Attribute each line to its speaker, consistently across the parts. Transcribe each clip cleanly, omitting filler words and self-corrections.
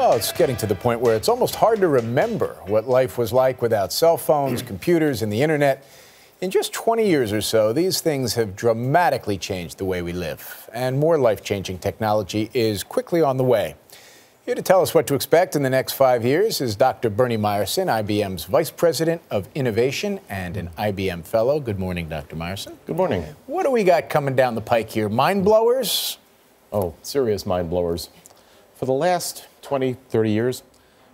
Speaker 1: Well, it's getting to the point where it's almost hard to remember what life was like without cell phones, computers, and the internet. In just 20 years or so, these things have dramatically changed the way we live, and more life-changing technology is quickly on the way. Here to tell us what to expect in the next 5 years is Dr. Bernie Meyerson, IBM's Vice President of Innovation and an IBM Fellow. Good morning, Dr. Meyerson.
Speaker 2: Good morning.
Speaker 1: What do we got coming down the pike here? Mind blowers?
Speaker 2: Oh, serious mind blowers. For the last 20, 30 years,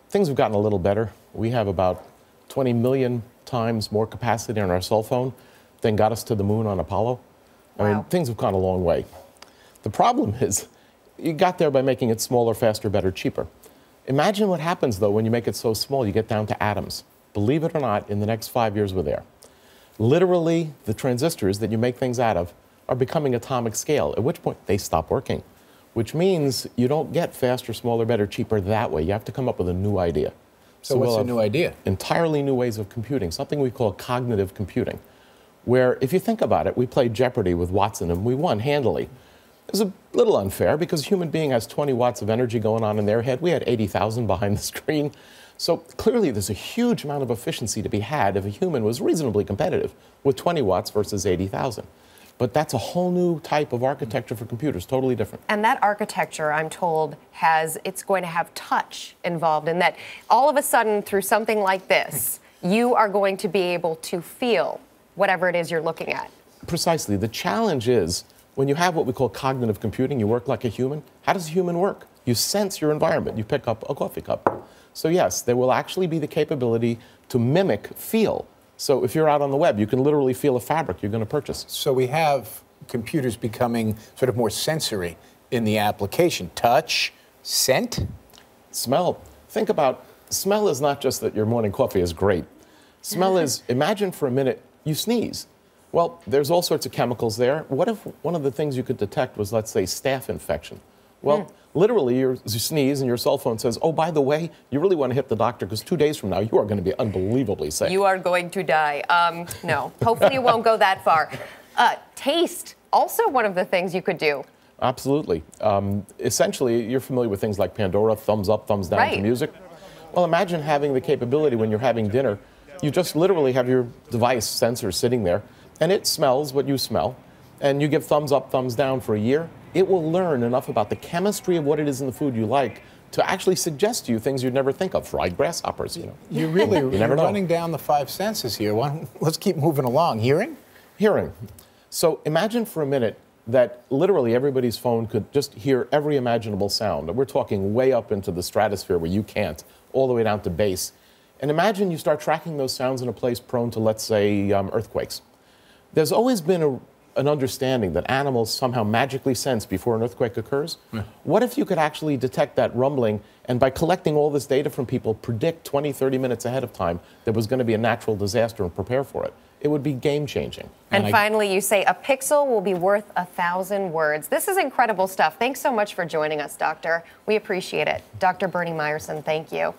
Speaker 2: things have gotten a little better. We have about 20 million times more capacity on our cell phone than got us to the moon on Apollo.
Speaker 3: Wow.
Speaker 2: I mean, things have gone a long way. The problem is, you got there by making it smaller, faster, better, cheaper. Imagine what happens, though, when you make it so small, you get down to atoms. Believe it or not, in the next 5 years, we're there. Literally, the transistors that you make things out of are becoming atomic scale, at which point they stop working, which means you don't get faster, smaller, better, cheaper that way. You have to come up with a new idea.
Speaker 1: So what's the new idea?
Speaker 2: Entirely new ways of computing, something we call cognitive computing, where if you think about it, we played Jeopardy with Watson and we won handily. It was a little unfair because a human being has 20 watts of energy going on in their head. We had 80,000 behind the screen. So clearly there's a huge amount of efficiency to be had if a human was reasonably competitive with 20 watts versus 80,000. But that's a whole new type of architecture for computers, totally different.
Speaker 3: And that architecture, I'm told, it's going to have touch involved in that. All of a sudden, through something like this, you are going to be able to feel whatever it is you're looking at.
Speaker 2: Precisely. The challenge is, when you have what we call cognitive computing, you work like a human. How does a human work? You sense your environment. You pick up a coffee cup. So yes, there will actually be the capability to mimic feel. So if you're out on the web, you can literally feel a fabric you're going to purchase.
Speaker 1: So we have computers becoming sort of more sensory in the application. Touch, scent,
Speaker 2: smell. Think about, smell is not just that your morning coffee is great. Smell is, imagine for a minute, you sneeze. Well, there's all sorts of chemicals there. What if one of the things you could detect was, let's say, staph infection? Well, literally, you sneeze and your cell phone says, oh, by the way, you really want to hit the doctor because 2 days from now, you are going to be unbelievably sick.
Speaker 3: You are going to die. No, hopefully it won't go that far. Taste, also one of the things you could do.
Speaker 2: Absolutely. Essentially, you're familiar with things like Pandora, thumbs up, thumbs down to music. Well, imagine having the capability when you're having dinner. You just literally have your device sensor sitting there, and it smells what you smell, and you give thumbs up, thumbs down for a year. It will learn enough about the chemistry of what it is in the food you like to actually suggest to you things you'd never think of, fried grasshoppers, you know.
Speaker 1: You're really running down the five senses here. Let's keep moving along. Hearing?
Speaker 2: Hearing. So imagine for a minute that literally everybody's phone could just hear every imaginable sound. We're talking way up into the stratosphere where you can't, all the way down to bass. And imagine you start tracking those sounds in a place prone to, let's say, earthquakes. There's always been an understanding that animals somehow magically sense before an earthquake occurs. What if you could actually detect that rumbling and by collecting all this data from people, predict 20, 30 minutes ahead of time there was going to be a natural disaster and prepare for it? It would be game-changing.
Speaker 3: And finally, you say a pixel will be worth 1,000 words. This is incredible stuff. Thanks so much for joining us, Doctor. We appreciate it. Dr. Bernie Meyerson, thank you.